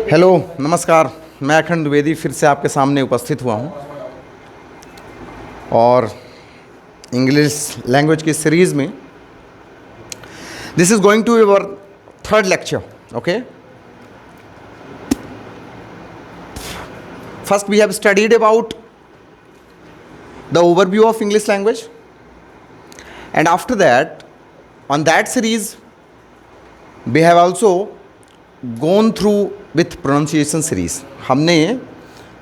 Hello नमस्कार। मैं अखंड द्विवेदी फिर से आपके सामने उपस्थित हुआ हूँ और इंग्लिश लैंग्वेज की सीरीज़ में this is going to your third lecture. Okay, first we have studied about the overview of English language and after that on that series we have also gone through with pronunciation series। हमने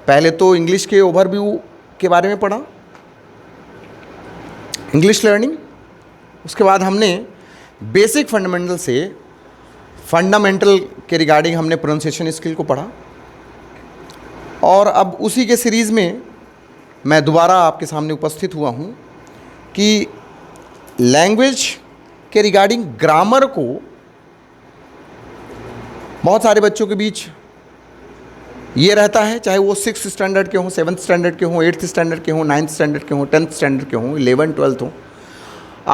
पहले तो English के overview के बारे में पढ़ा, English learning. उसके बाद हमने बेसिक फंडामेंटल से फंडामेंटल के रिगार्डिंग हमने प्रोनाउंसिएशन स्किल को पढ़ा और अब उसी के सीरीज़ में मैं दोबारा आपके सामने उपस्थित हुआ हूँ कि लैंग्वेज के रिगार्डिंग ग्रामर को बहुत सारे बच्चों के बीच ये रहता है, चाहे वो 6th स्टैंडर्ड के हों, 7th स्टैंडर्ड के हों, 8th स्टैंडर्ड के हों, 9th स्टैंडर्ड के हों, 10th स्टैंडर्ड के हों, 11th 12th हों।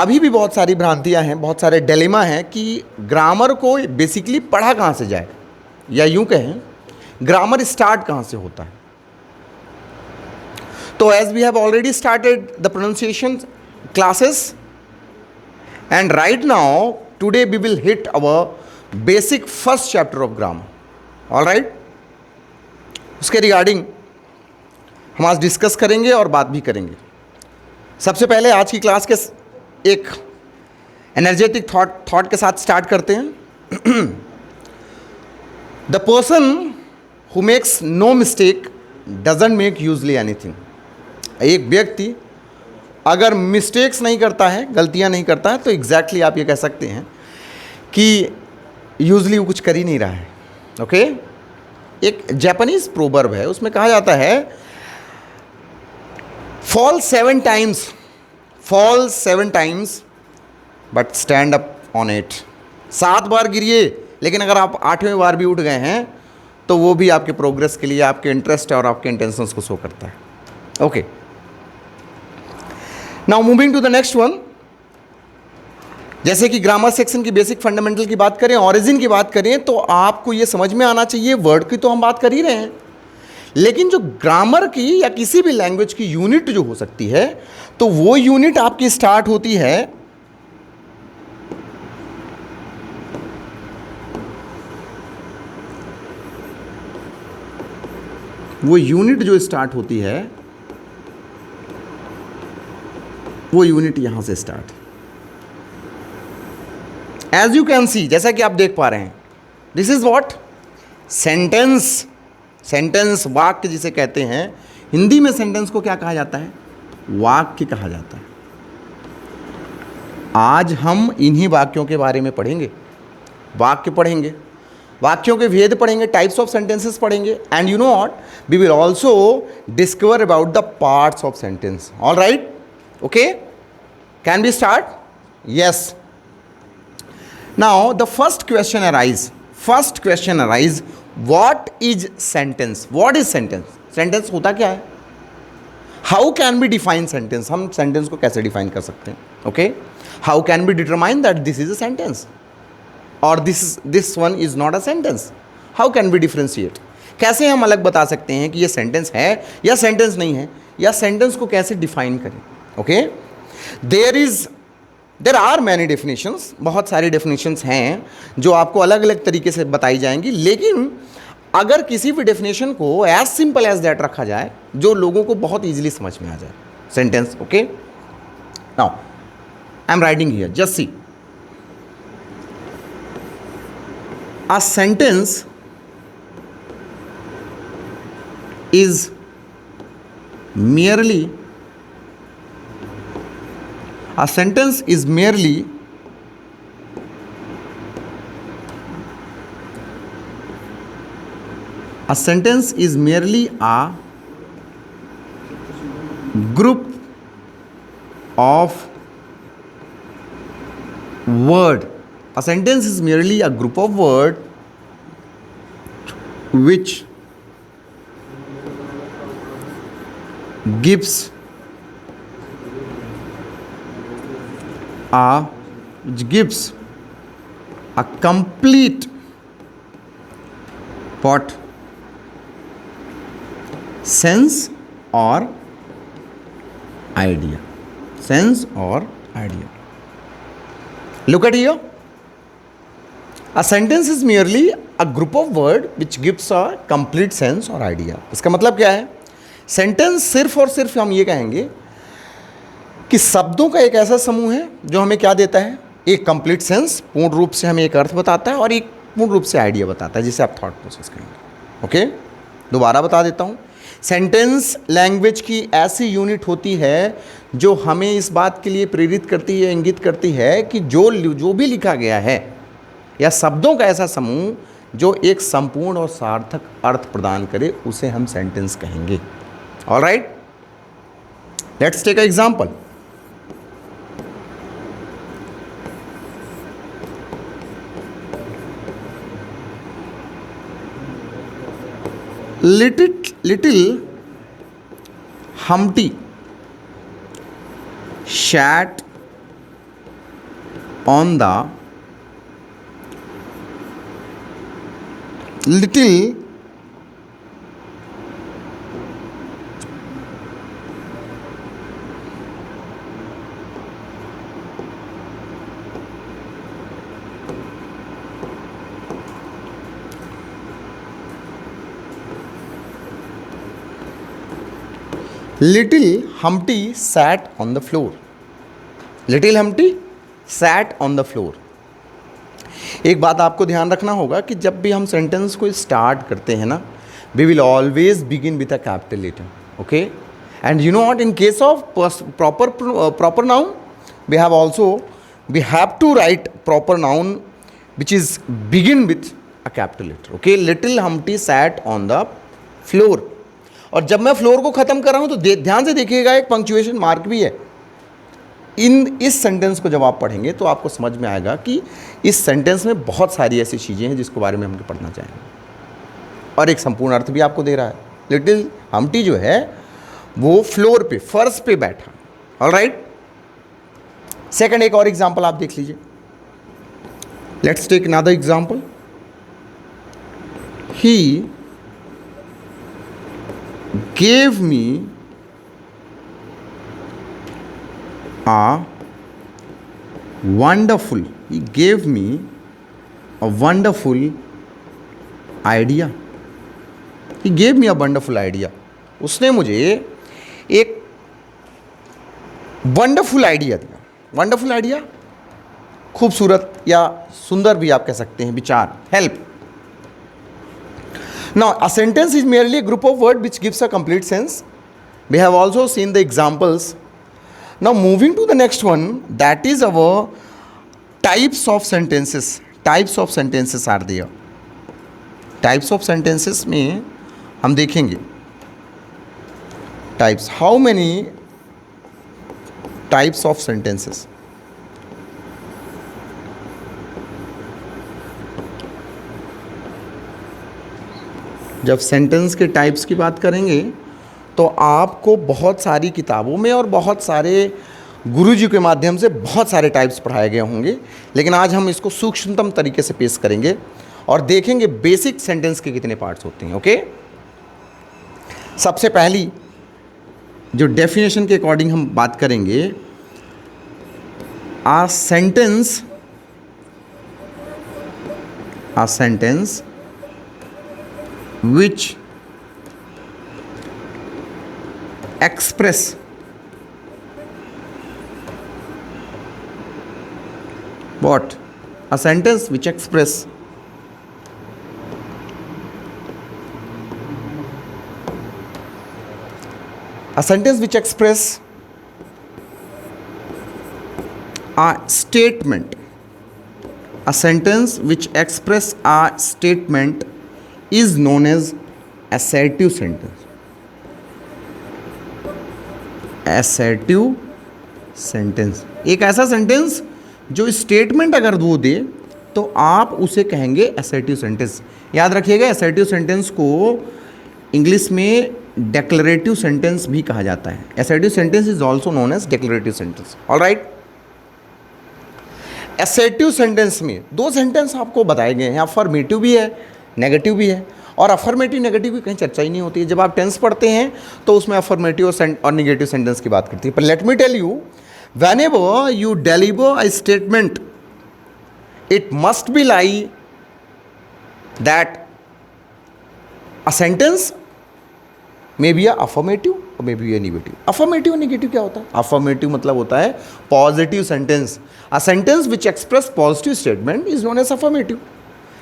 अभी भी बहुत सारी भ्रांतियां हैं, बहुत सारे डिलेमा हैं कि ग्रामर को बेसिकली पढ़ा कहाँ से जाए, या यूँ कहें ग्रामर स्टार्ट कहाँ से होता है। तो as we have already started the pronunciation classes and right now today we will hit our basic first chapter of grammar। all right, उसके रिगार्डिंग हम आज डिस्कस करेंगे और बात भी करेंगे। सबसे पहले आज की क्लास के एक एनर्जेटिक थॉट के साथ स्टार्ट करते हैं। The person who makes no mistake doesn't make usually anything. एक व्यक्ति अगर मिस्टेक्स नहीं करता है, गलतियां नहीं करता है, तो एग्जैक्टली आप ये कह सकते हैं कि यूजली वो कुछ कर ही नहीं रहा है। ओके, एक जापानीज प्रोवर्ब है, उसमें कहा जाता है fall 7 times but stand up on 8। 7 बार गिरिए, लेकिन अगर आप 8वें बार भी उठ गए हैं तो वो भी आपके प्रोग्रेस के लिए, आपके इंटरेस्ट और आपके इंटेंशंस को शो करता है। Okay, now moving to the next one. जैसे कि ग्रामर सेक्शन की बेसिक फंडामेंटल की बात करें, ऑरिजिन की बात करें, तो आपको ये समझ में आना चाहिए, वर्ड की तो हम बात कर ही रहे हैं, लेकिन जो ग्रामर की या किसी भी लैंग्वेज की यूनिट जो हो सकती है, तो वो यूनिट आपकी स्टार्ट होती है वो यूनिट यहां से start. As you can see, जैसा कि आप देख पा रहे हैं, this is what sentence. Sentence वाक्य जिसे कहते हैं, हिंदी में सेंटेंस को क्या कहा जाता है? वाक्य कहा जाता है। आज हम इन्हीं वाक्यों के बारे में पढ़ेंगे। वाक्य पढ़ेंगे, वाक्यों के भेद पढ़ेंगे, टाइप्स ऑफ सेंटेंसेस पढ़ेंगे, and you know what, we will also discover about the parts of sentence. All right, okay, can we start? Yes. Now the first question arise, what is sentence? What is sentence? Sentence होता क्या है? How can we define sentence? हम sentence को कैसे define कर सकते हैं? Okay, how can we determine that this is a sentence or this one is not a sentence? How can we differentiate? कैसे हम अलग बता सकते हैं कि ये सेंटेंस है या सेंटेंस नहीं है, या सेंटेंस को कैसे डिफाइन करें? Okay, there are many definitions, बहुत सारी डेफिनेशंस हैं जो आपको अलग अलग तरीके से बताई जाएंगी, लेकिन अगर किसी भी डेफिनेशन को एज सिंपल एज दैट रखा जाए जो लोगों को बहुत इजीली समझ में आ जाए, sentence. Okay, now I am writing here, just see, a sentence is merely a sentence is merely a group of word. A sentence is merely a group of word which gives which gives a complete what sense or idea. Sense or idea. Look at here. A sentence is merely a group of word which gives a complete sense or idea. इसका मतलब क्या है? Sentence सिर्फ और सिर्फ हम ये कहेंगे कि शब्दों का एक ऐसा समूह है जो हमें क्या देता है, एक कंप्लीट सेंस, पूर्ण रूप से हमें एक अर्थ बताता है, और एक पूर्ण रूप से आइडिया बताता है, जिसे आप थॉट प्रोसेस कहेंगे. ओके, दोबारा बता देता हूँ. सेंटेंस लैंग्वेज की ऐसी यूनिट होती है जो हमें इस बात के लिए प्रेरित करती है, इंगित करती है कि जो भी लिखा गया है, या शब्दों का ऐसा समूह जो एक संपूर्ण और सार्थक अर्थ प्रदान करे, उसे हम सेंटेंस कहेंगे. All right, let's take a example. Little Humpty sat on the little Humpty sat on the floor. Little Humpty sat on the floor. एक बात आपको ध्यान रखना होगा कि जब भी हम सेंटेंस को स्टार्ट करते हैं ना, we will always begin with a capital letter. Okay? And you know what? In case of proper noun, we have to write proper noun which is begin with a capital letter. Okay? Little Humpty sat on the floor. और जब मैं floor को ख़त्म कर रहा हूँ तो ध्यान से देखिएगा, एक पंक्चुएशन मार्क भी है. इस सेंटेंस को जब आप पढ़ेंगे तो आपको समझ में आएगा कि इस सेंटेंस में बहुत सारी ऐसी चीज़ें हैं जिसके बारे में हम पढ़ना चाहेंगे, और एक संपूर्ण अर्थ भी आपको दे रहा है. लिटिल हम्प्टी जो है वो फ्लोर पे, फर्श पे बैठा. ऑल राइट, सेकंड एक और एग्जांपल आप देख लीजिए. Let's take another example. He gave me a wonderful idea. उसने मुझे एक वंडरफुल आइडिया दिया. वंडरफुल आइडिया, खूबसूरत या सुंदर भी आप कह सकते हैं, विचार, help. Now, a sentence is merely a group of words which gives a complete sense. We have also seen the examples. Now, moving to the next one, that is our types of sentences. Types of sentences are there. Types of sentences में हम देखेंगे. Types. How many types of sentences? जब sentence के types की बात करेंगे तो आपको बहुत सारी किताबों में और बहुत सारे गुरुजी के माध्यम से बहुत सारे टाइप्स पढ़ाए गए होंगे, लेकिन आज हम इसको सूक्ष्मतम तरीके से पेश करेंगे और देखेंगे बेसिक सेंटेंस के कितने पार्ट्स होते हैं. ओके, सबसे पहली जो डेफिनेशन के अकॉर्डिंग हम बात करेंगे, आ sentence which express what? A sentence which express a statement. A sentence which express a statement is known as assertive sentence. Assertive sentence एक ऐसा सेंटेंस जो स्टेटमेंट अगर वो दे तो आप उसे कहेंगे assertive sentence. याद रखिएगा, assertive sentence को इंग्लिश में declarative sentence भी कहा जाता है. Assertive sentence is also known as declarative sentence. All right. Assertive sentence में दो सेंटेंस आपको बताए गए हैं, अफर्मेटिव भी है, नेगेटिव भी है। और अफर्मेटिव नेगेटिव की कहीं चर्चा ही नहीं होती है। जब आप टेंस पढ़ते हैं तो उसमें अफर्मेटिव और नेगेटिव सेंटेंस की बात करती है। पर let me tell you, whenever you deliver a statement, it must be like that a sentence may be a affirmative or may be a negative. Affirmative और negative क्या होता है? Affirmative मतलब होता है positive sentence. A sentence which express positive statement is known as affirmative.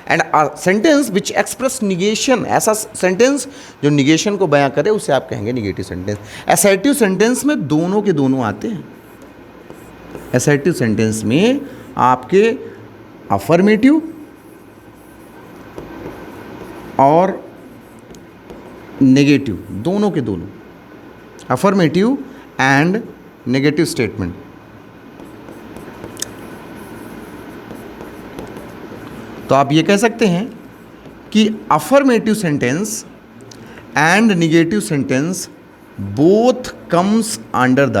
And a sentence which express negation, ऐसा sentence जो negation को बयां करे उसे आप कहेंगे negative sentence. Assertive sentence में दोनों के दोनों आते हैं। Assertive sentence में आपके affirmative और नेगेटिव दोनों के दोनों, अफर्मेटिव एंड नेगेटिव स्टेटमेंट। तो आप ये कह सकते हैं कि affirmative sentence and negative sentence both comes under the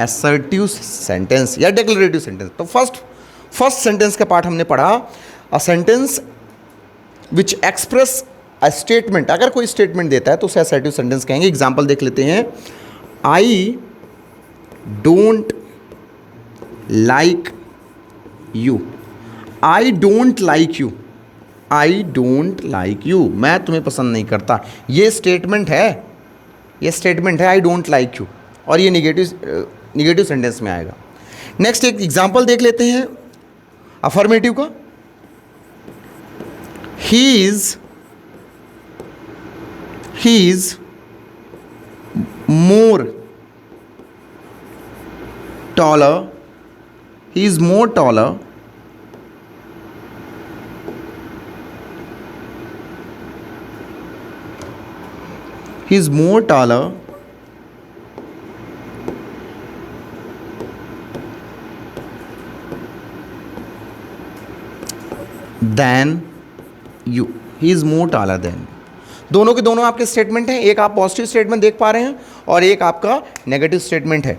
assertive sentence या डिक्लेरेटिव सेंटेंस। तो फर्स्ट सेंटेंस का पार्ट हमने पढ़ा, a sentence which express a statement. अगर कोई स्टेटमेंट देता है तो उसे असर्टिव सेंटेंस कहेंगे। एग्जाम्पल देख लेते हैं, I don't like you. I don't like you, I don't like you, मैं तुम्हें पसंद नहीं करता। ये स्टेटमेंट है, ये स्टेटमेंट है आई डोंट लाइक यू, और ये निगेटिव सेंटेंस में आएगा। नेक्स्ट एक एग्जाम्पल देख लेते हैं अफर्मेटिव का, he is more taller, he is more taller, he is more taller than you, he is more taller than। दोनों के दोनों आपके स्टेटमेंट हैं, एक आप पॉजिटिव स्टेटमेंट देख पा रहे हैं और एक आपका नेगेटिव स्टेटमेंट है।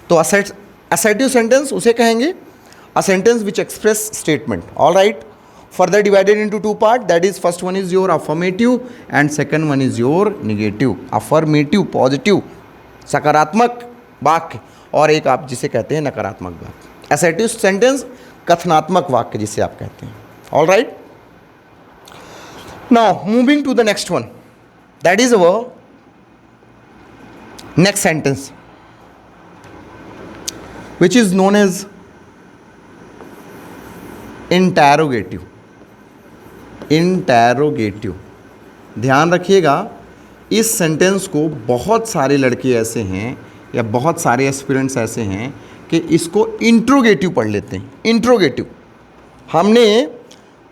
तो असर्टिव सेंटेंस उसे कहेंगे अ sentence which express statement. All right, further divided into two part, that is first one is your affirmative and second one is your negative. Affirmative positive सकारात्मक वाक्य, और एक आप जिसे कहते हैं नकारात्मक वाक्य। असर्टिव सेंटेंस कथनात्मक वाक्य जिसे आप कहते हैं। All right, now moving to the next one, that is our next sentence which is known as interrogative। interrogative, ध्यान रखिएगा, इस सेंटेंस को बहुत सारे लड़के ऐसे हैं या बहुत सारे एस्पिरेंट्स ऐसे हैं कि इसको इंट्रोगेटिव पढ़ लेते हैं। इंट्रोगेटिव हमने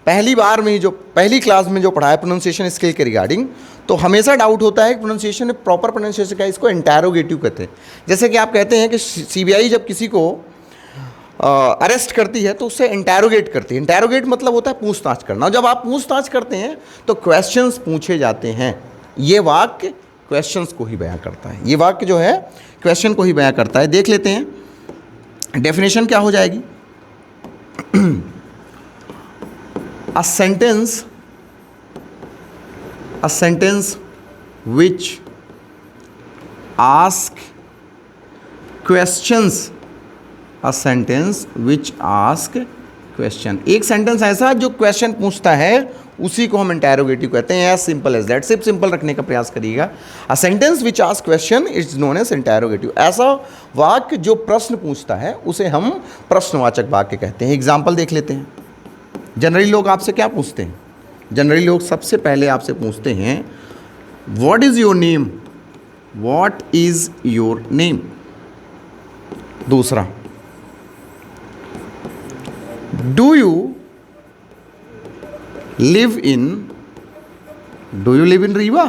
पहली बार में जो पहली क्लास में जो पढ़ा है प्रोनाउंसिएशन स्किल के रिगार्डिंग, तो हमेशा डाउट होता है कि प्रोनाउंसिएशन में प्रॉपर प्रोनाउंसिएशन क्या है, इसको इंटैरोगेटिव कहते हैं। जैसे कि आप कहते हैं कि सीबीआई जब किसी को अरेस्ट करती है तो उससे इंटैरोगेट करती है। इंटैरोगेट मतलब होता है पूछताछ करना, और जब आप पूछताछ करते हैं तो क्वेश्चंस पूछे जाते हैं। ये वाक्य क्वेश्चंस को ही बयां करता है, ये वाक्य जो है क्वेश्चन को ही बयां करता है। देख लेते हैं डेफिनेशन क्या हो जाएगी। A sentence which ask questions, a sentence which ask question। एक सेंटेंस ऐसा जो क्वेश्चन पूछता है उसी को हम इंटैरोगेटिव कहते हैं। एज सिंपल एज दैट, सिर्फ सिंपल रखने का प्रयास करिएगा। A sentence which ask question is known as interrogative. ऐसा वाक्य जो प्रश्न पूछता है उसे हम प्रश्नवाचक वाक्य कहते हैं। एग्जाम्पल देख लेते हैं। जनरली लोग आपसे क्या पूछते हैं? जनरली लोग सबसे पहले आपसे पूछते हैं what is your name, what is your name. दूसरा, do you live in Rewa.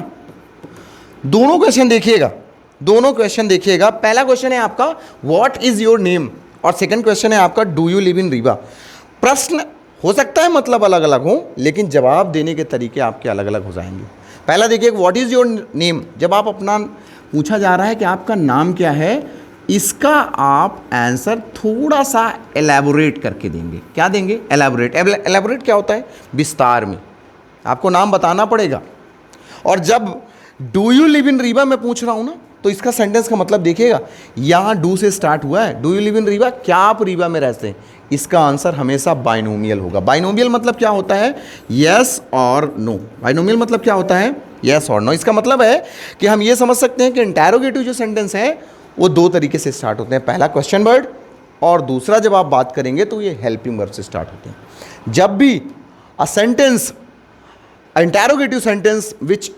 दोनों क्वेश्चन देखिएगा, दोनों क्वेश्चन देखिएगा। पहला क्वेश्चन है आपका व्हाट इज़ योर नेम और सेकंड क्वेश्चन है आपका do you live in Rewa. प्रश्न हो सकता है मतलब अलग अलग हो, लेकिन जवाब देने के तरीके आपके अलग अलग हो जाएंगे। पहला देखिए व्हाट इज़ योर नेम, जब आप अपना पूछा जा रहा है कि आपका नाम क्या है, इसका आप आंसर थोड़ा सा एलैबोरेट करके देंगे। क्या देंगे? एलैबोरेट। एलैबोरेट क्या होता है? विस्तार में आपको नाम बताना पड़ेगा। और जब do you live in Rewa मैं पूछ रहा हूं ना, तो इसका सेंटेंस का मतलब देखिएगा, यहां डू से स्टार्ट हुआ है, do you live in Rewa, क्या आप रीवा में रहते हैं? इसका आंसर हमेशा बाइनोमियल होगा। बाइनोमियल मतलब क्या होता है? यस और नो। बाइनोमियल मतलब क्या होता है? यस और नो। इसका मतलब है कि हम ये समझ सकते हैं कि इंटैरोगेटिव जो सेंटेंस है वो दो तरीके से स्टार्ट होते हैं, पहला क्वेश्चन वर्ड और दूसरा जब आप बात करेंगे तो ये हेल्पिंग वर्ड से स्टार्ट होते हैं। जब भी a sentence, interrogative sentence which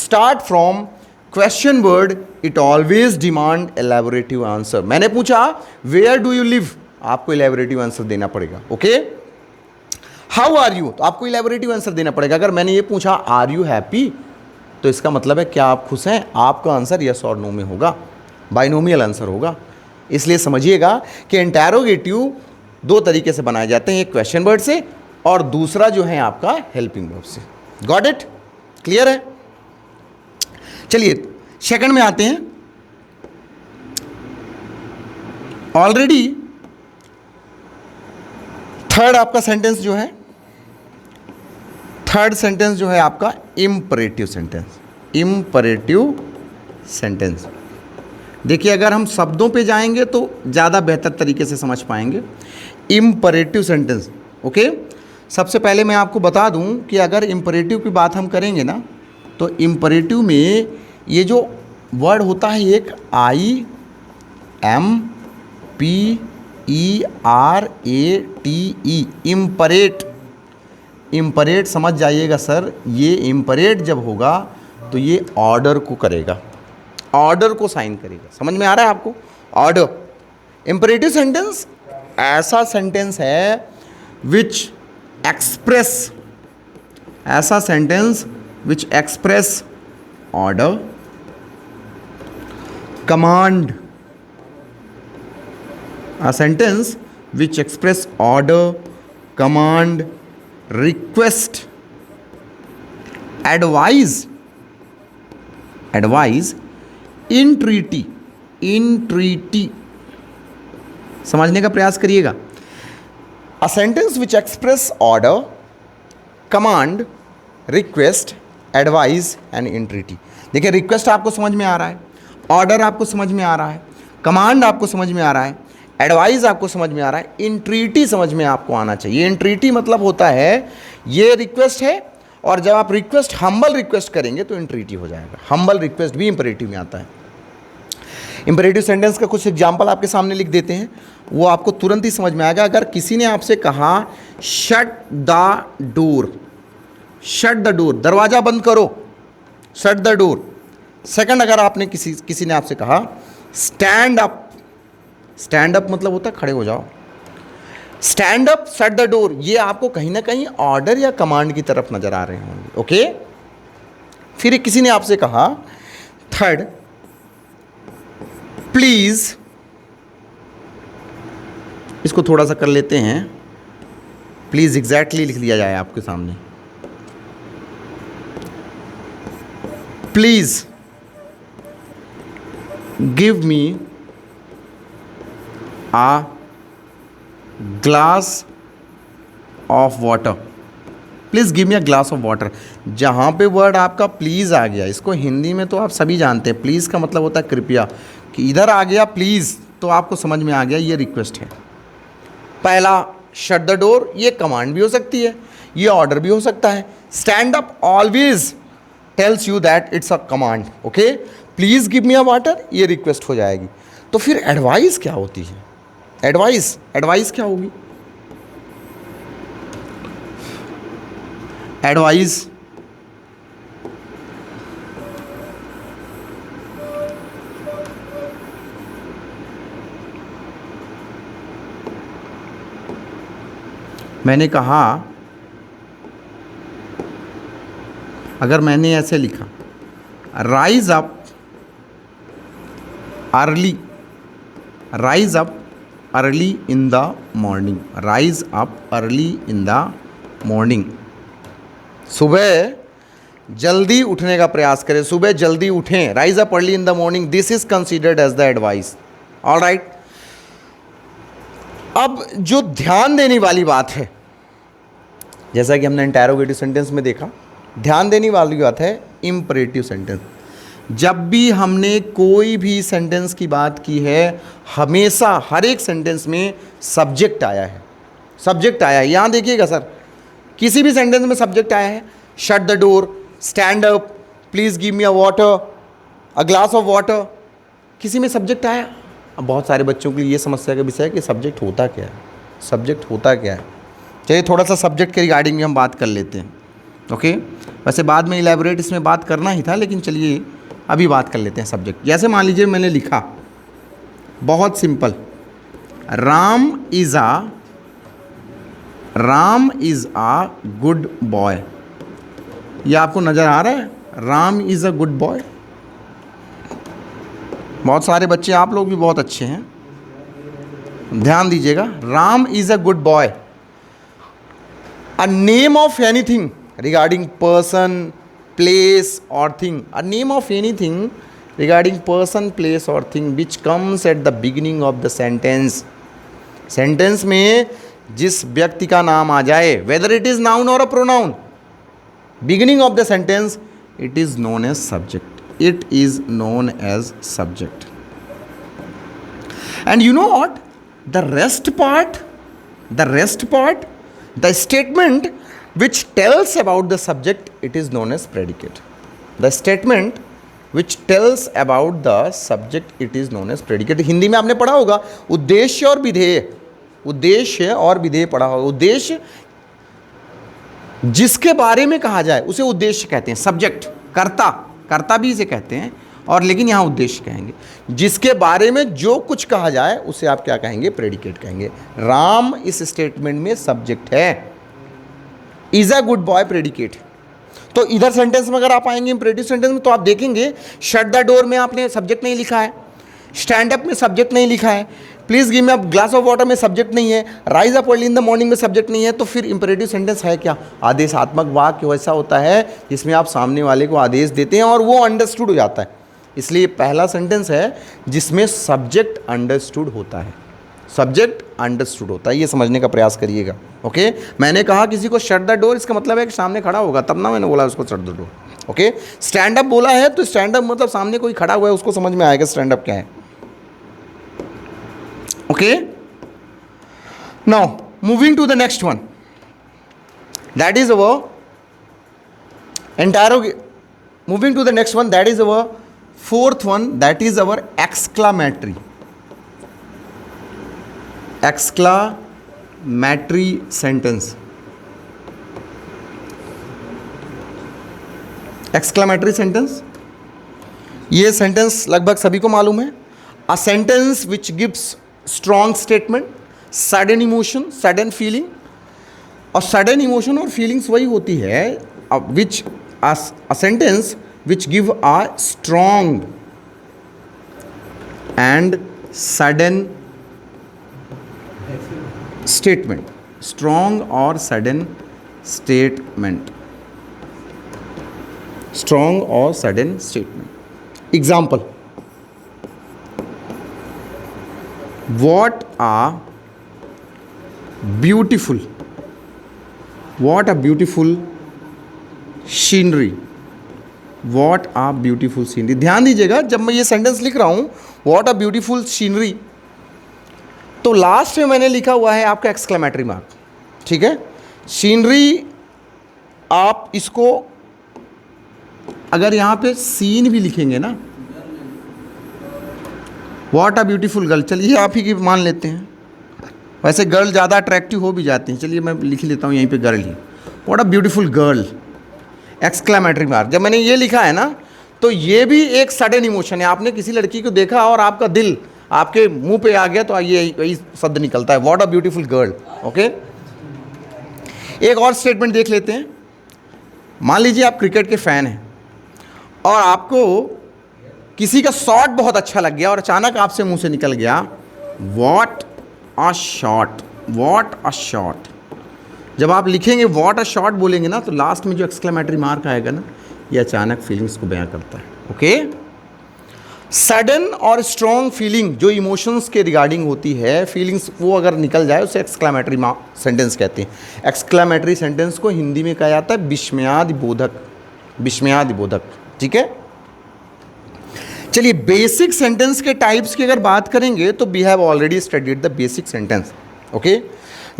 start from question word, it always demand elaborative answer। मैंने पूछा where do you live, आपको elaborative answer देना पड़ेगा। ओके, how are you, तो आपको elaborative answer देना पड़ेगा। अगर मैंने ये पूछा are you happy, तो इसका मतलब है क्या आप खुश हैं, आपका आंसर यस और नो में होगा, बाइनोमियल आंसर होगा। इसलिए समझिएगा कि इंटैरोगेटिव दो तरीके से बनाए जाते हैं, एक क्वेश्चन वर्ड से और दूसरा जो है आपका हेल्पिंग वर्ब से। Got it? क्लियर है? चलिए सेकंड में आते हैं। ऑलरेडी थर्ड आपका सेंटेंस जो है, थर्ड सेंटेंस जो है आपका इंपरेटिव सेंटेंस। इंपरेटिव सेंटेंस देखिए, अगर हम शब्दों पे जाएंगे तो ज़्यादा बेहतर तरीके से समझ पाएंगे। Imperative sentence, okay. सबसे पहले मैं आपको बता दूं कि अगर इंपरेटिव की बात हम करेंगे ना, तो इंपरेटिव में ये जो वर्ड होता है एक IMPERATE, इम्परेट। इम्परेट समझ जाइएगा सर, ये इम्परेट जब होगा तो ये ऑर्डर को करेगा, ऑर्डर को साइन करेगा। समझ में आ रहा है आपको? ऑर्डर। इम्परेटिव सेंटेंस ऐसा सेंटेंस है विच एक्सप्रेस, ऐसा sentence which express order, command, a sentence which express order, command, request, advise, entreaty, entreaty। समझने का प्रयास करिएगा। A sentence which express order, command, request, advise and entreaty। देखिए, request आपको समझ में आ रहा है, ऑर्डर आपको समझ में आ रहा है, कमांड आपको समझ में आ रहा है, एडवाइस आपको समझ में आ रहा है, इंट्रीटी समझ में आपको आना चाहिए। इंट्रीटी मतलब होता है ये रिक्वेस्ट है, और जब आप रिक्वेस्ट हम्बल रिक्वेस्ट करेंगे तो इंट्रीटी हो जाएगा। हम्बल रिक्वेस्ट भी इंपरेटिव में आता है। इंपरेटिव सेंटेंस का कुछ एग्जाम्पल आपके सामने लिख देते हैं, वो आपको तुरंत ही समझ में आएगा। अगर किसी ने आपसे कहा shut the door, shut the door, दरवाज़ा बंद करो, शट द डोर। सेकंड, अगर आपने किसी ने आपसे कहा स्टैंड अप, स्टैंड अप मतलब होता है खड़े हो जाओ, stand up, shut the door, ये आपको कहीं ना कहीं ऑर्डर या कमांड की तरफ नजर आ रहे होंगे। ओके, फिर किसी ने आपसे कहा थर्ड, प्लीज, इसको थोड़ा सा कर लेते हैं, प्लीज एग्जैक्टली लिख दिया जाए आपके सामने। Please give me a glass of water, please give me a glass of water. जहाँ पे वर्ड आपका प्लीज़ आ गया, इसको हिंदी में तो आप सभी जानते हैं, प्लीज़ का मतलब होता है कृपया, कि इधर आ गया प्लीज़ तो आपको समझ में आ गया ये रिक्वेस्ट है। पहला शट द डोर, ये कमांड भी हो सकती है, ये ऑर्डर भी हो सकता है। Stand up always tells you that it's a command. Okay, please give me a water, ये रिक्वेस्ट हो जाएगी। तो फिर एडवाइस क्या होती है? एडवाइस, एडवाइस क्या होगी? एडवाइस मैंने कहा, अगर मैंने ऐसे लिखा rise up early, rise up early in the morning, rise up early in the morning, सुबह जल्दी उठने का प्रयास करें, सुबह जल्दी उठें, rise up early in the morning, this is considered as the advice. All right. अब जो ध्यान देने वाली बात है, जैसा कि हमने इंटरोगेटिव सेंटेंस में देखा, ध्यान देने वाली बात है इंपरेटिव सेंटेंस। जब भी हमने कोई भी सेंटेंस की बात की है, हमेशा हर एक सेंटेंस में सब्जेक्ट आया है, सब्जेक्ट आया है। यहाँ देखिएगा सर, किसी भी सेंटेंस में सब्जेक्ट आया है। Shut the door, stand up, please give me a water, a glass of water, किसी में सब्जेक्ट आया। अब बहुत सारे बच्चों के लिए ये समस्या का विषय है कि सब्जेक्ट होता क्या है, सब्जेक्ट होता क्या है। चलिए थोड़ा सा सब्जेक्ट के रिगार्डिंग में हम बात कर लेते हैं। ओके, वैसे बाद में इलेबोरेट इसमें बात करना ही था, लेकिन चलिए अभी बात कर लेते हैं सब्जेक्ट। जैसे मान लीजिए मैंने लिखा, बहुत simple, Ram is a good boy. ये आपको नज़र आ रहा है, Ram is a good boy. बहुत सारे बच्चे, आप लोग भी बहुत अच्छे हैं, ध्यान दीजिएगा। Ram is a good boy. A name of anything regarding person, place और thing, a name of anything regarding person, place और thing which comes at the beginning of the sentence. Sentence में जिस व्यक्ति का नाम आ जाए, वेदर इट इज नाउन और a pronoun, beginning of the sentence, it is known as subject, it is known as subject. And you know what, the rest part, the statement which tells about the subject, it is known as predicate. The statement which tells about the subject, it is known as predicate. Hindi में आपने पढ़ा होगा उद्देश्य और विधेय, उद्देश्य और विधेय पढ़ा होगा। उद्देश्य जिसके बारे में कहा जाए उसे उद्देश्य कहते हैं, सब्जेक्ट, कर्ता भी इसे कहते हैं, और लेकिन यहाँ उद्देश्य कहेंगे। जिसके बारे में जो कुछ कहा जाए उसे आप क्या कहेंगे, प्रेडिकेट कहेंगे। राम इस स्टेटमेंट में सब्जेक्ट है, is a good boy predicate. तो इधर सेंटेंस में अगर आप आएंगे इंपरेटिव सेंटेंस में, तो आप देखेंगे शट द डोर में आपने सब्जेक्ट नहीं लिखा है, स्टैंड अप में सब्जेक्ट नहीं लिखा है, please give me a glass of water में सब्जेक्ट नहीं है, rise up early in the morning में सब्जेक्ट नहीं है। तो फिर इंपरेटिव सेंटेंस है क्या, आदेशात्मक वाक्य वैसा होता है जिसमें आप सामने वाले को आदेश देते हैं और वो अंडरस्टूड हो जाता है। इसलिए पहला सेंटेंस है जिसमें सब्जेक्ट अंडरस्टूड होता है, सब्जेक्ट अंडरस्टूड होता है, ये समझने का प्रयास करिएगा। ओके, मैंने कहा किसी को शट द डोर, इसका मतलब है कि सामने खड़ा होगा, तब ना मैंने बोला उसको shut the door. Okay, stand up बोला है तो स्टैंड अप मतलब सामने कोई खड़ा हुआ है, उसको समझ में आएगा स्टैंड अप क्या है। Okay, now moving to the next one, that is our moving to the next one, that is our fourth one, that is our exclamatory sentence. Exclamatory sentence, ये सेंटेंस लगभग सभी को मालूम है। A sentence which gives strong statement, sudden emotion, sudden feeling, और sudden emotion और feelings वही होती है which a sentence which give a strong and sudden statement, strong और sudden statement, strong और sudden statement. Example, what a beautiful scenery, what a beautiful scenery। ध्यान दीजिएगा, जब मैं ये सेंटेंस लिख रहा हूँ what a beautiful scenery, तो लास्ट में मैंने लिखा हुआ है आपका एक्सक्लेमेटरी मार्क, ठीक है। सीनरी, आप इसको अगर यहाँ पे सीन भी लिखेंगे ना, व्हाट अ ब्यूटीफुल गर्ल, चलिए आप ही की मान लेते हैं, वैसे गर्ल ज़्यादा अट्रैक्टिव हो भी जाती हैं, चलिए मैं लिख लेता हूँ यहीं पे girl he, what a beautiful girl, exclamatory mark. जब मैंने ये लिखा है ना, तो ये भी एक सडन इमोशन है। आपने किसी लड़की को देखा और आपका दिल आपके मुंह पे आ गया, तो ये यही शब्द निकलता है, what a beautiful girl. Okay, एक और स्टेटमेंट देख लेते हैं। मान लीजिए आप क्रिकेट के फैन हैं और आपको किसी का शॉट बहुत अच्छा लग गया और अचानक आपसे मुंह से निकल गया what a shot, what a shot. जब आप लिखेंगे व्हाट अ शॉट बोलेंगे ना, तो लास्ट में जो एक्सक्लेमेटरी मार्क आएगा ना, ये अचानक फीलिंग्स को बयां करता है। ओके, सडन और स्ट्रॉन्ग फीलिंग जो इमोशंस के रिगार्डिंग होती है, फीलिंग्स वो अगर निकल जाए उसे एक्सक्लेमेटरी सेंटेंस कहते हैं। एक्सक्लेमेटरी सेंटेंस को हिंदी में कहा जाता है विस्मयादिबोधक, विस्मयादिबोधक। ठीक है, चलिए बेसिक सेंटेंस के टाइप्स की अगर बात करेंगे तो we have already studied the basic sentence. Okay,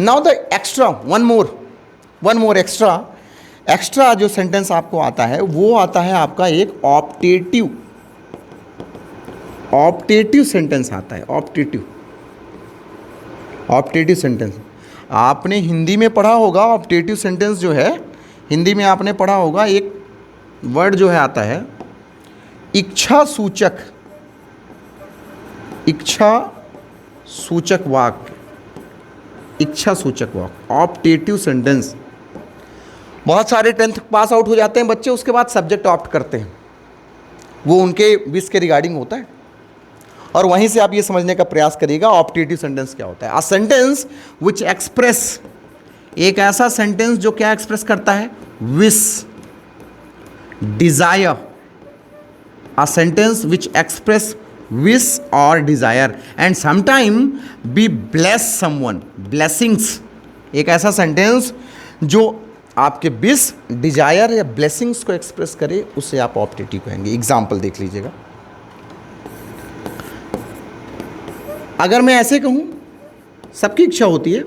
now the extra one more extra जो सेंटेंस आपको आता है वो आता है आपका एक ऑप्टेटिव सेंटेंस आता है। ऑप्टेटिव सेंटेंस आपने हिंदी में पढ़ा होगा। ऑप्टेटिव सेंटेंस जो है हिंदी में आपने पढ़ा होगा, एक वर्ड जो है आता है इच्छा सूचक वाक्य, ऑप्टेटिव सेंटेंस। बहुत सारे 10th पास आउट हो जाते हैं बच्चे, उसके बाद सब्जेक्ट ऑप्ट करते हैं, वो उनके विश के रिगार्डिंग होता है, और वहीं से आप ये समझने का प्रयास करिएगा ऑप्टेटिव सेंटेंस क्या होता है। अ सेंटेंस विच एक्सप्रेस, एक ऐसा सेंटेंस जो क्या एक्सप्रेस करता है, wish, desire. A sentence which express wish or desire and sometime we bless someone, blessings। एक ऐसा सेंटेंस जो आपके विश, डिजायर या ब्लेसिंग्स को एक्सप्रेस करे उसे आप ऑप्टेटिव कहेंगे। एग्जाम्पल देख लीजिएगा, अगर मैं ऐसे कहूं, सबकी इच्छा होती है,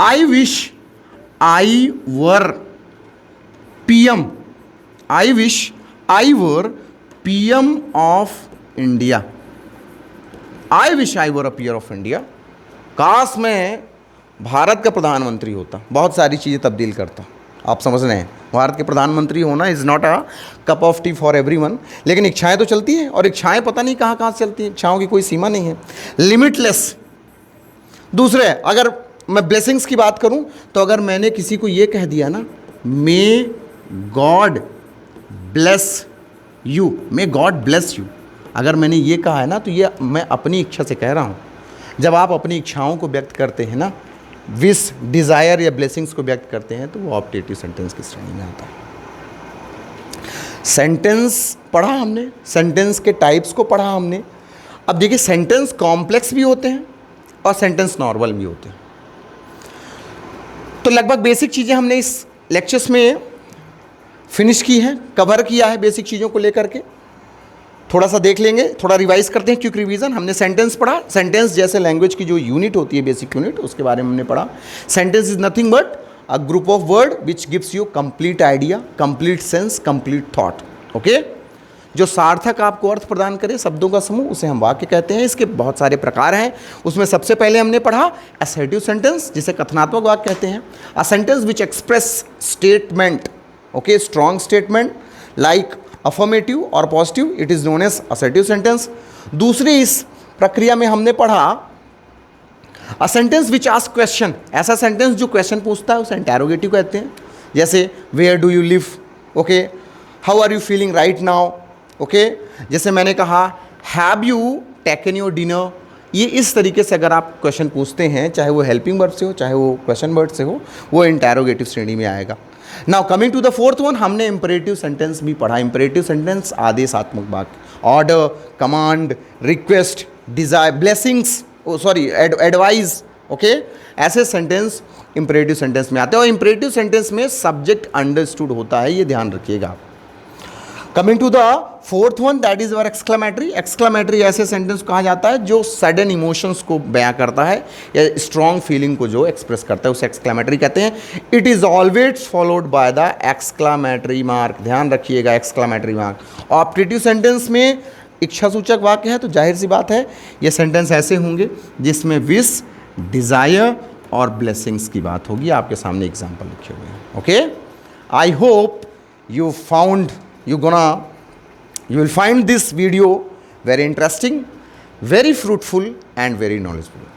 I wish I were PM, I wish I were PM of India, I wish I were a PM of India. काश मैं भारत का प्रधानमंत्री होता, बहुत सारी चीज़ें तब्दील करता। आप समझ रहे हैं, भारत के प्रधानमंत्री होना is not a cup of T for everyone, लेकिन इच्छाएं तो चलती हैं, और इच्छाएं पता नहीं कहाँ कहाँ से चलती हैं, इच्छाओं की कोई सीमा नहीं है, लिमिटलेस। दूसरे, अगर मैं ब्लेसिंग्स की बात करूं तो अगर मैंने किसी को ये कह दिया ना, may God bless you, may God bless you, अगर मैंने ये कहा है ना तो ये मैं अपनी इच्छा से कह रहा हूँ। जब आप अपनी इच्छाओं को व्यक्त करते हैं ना, विश, डिज़ायर या ब्लेसिंग्स को व्यक्त करते हैं, तो वो ऑप्टेटिव सेंटेंस की श्रेणी में आता है। सेंटेंस पढ़ा हमने, सेंटेंस के टाइप्स को पढ़ा हमने। अब देखिए, सेंटेंस कॉम्प्लेक्स भी होते हैं और सेंटेंस नॉर्मल भी होते हैं। तो लगभग बेसिक चीज़ें हमने इस लेक्चर्स में फिनिश की है, कवर किया है। बेसिक चीज़ों को लेकर के थोड़ा सा देख लेंगे, थोड़ा रिवाइज करते हैं, क्विक रिवीजन। हमने सेंटेंस पढ़ा, सेंटेंस जैसे लैंग्वेज की जो यूनिट होती है, बेसिक यूनिट, उसके बारे में हमने पढ़ा। Sentence is nothing but a group of word which gives you complete idea, complete sense, complete thought. Okay, जो सार्थक आपको अर्थ प्रदान करे, शब्दों का समूह, उसे हम वाक्य कहते हैं। इसके बहुत सारे प्रकार हैं। उसमें सबसे पहले हमने पढ़ा असर्टिव सेंटेंस, जिसे कथनात्मक वाक्य कहते हैं। A sentence which express statement, okay, strong statement like affirmative और positive, it is known as assertive sentence. दूसरी इस प्रक्रिया में हमने पढ़ा a sentence which ask question, ऐसा सेंटेंस जो क्वेश्चन पूछता है उसे इंटेरोगेटिव कहते हैं। जैसे where do you live, okay, how are you feeling right now, okay. जैसे मैंने कहा have you taken your dinner, ये इस तरीके से अगर आप क्वेश्चन पूछते हैं, चाहे वो हेल्पिंग वर्ड से हो, चाहे वो क्वेश्चन वर्ड से हो, वो इंटेरोगेटिव श्रेणी में आएगा। Now coming to the fourth one, हमने इंपरेटिव सेंटेंस भी पढ़ा। इंपरेटिव सेंटेंस आदेशात्मक वाक्य, order, command, request, desire, blessings, sorry advice, okay, ऐसे सेंटेंस इंपरेटिव सेंटेंस में आते हैं। और इंपरेटिव सेंटेंस में सब्जेक्ट अंडरस्टूड होता है, ये ध्यान रखिएगा। Coming to the fourth one, that is our exclamatory. Exclamatory ऐसे सेंटेंस कहा जाता है जो सडन इमोशंस को बयां करता है या स्ट्रॉन्ग फीलिंग को जो एक्सप्रेस करता है, उसे एक्सक्लेमेटरी कहते हैं। It is always followed by the exclamatory mark, ध्यान रखिएगा, एक्सक्लेमेटरी मार्क। ऑप्टेटिव सेंटेंस में इच्छा सूचक वाक्य है, तो जाहिर सी बात है ये सेंटेंस ऐसे होंगे जिसमें विश, डिजायर और ब्लेसिंग्स की बात होगी। आपके सामने एग्जाम्पल लिखे हुए हैं। Okay, I hope you will find this video very interesting, very fruitful and very knowledgeable.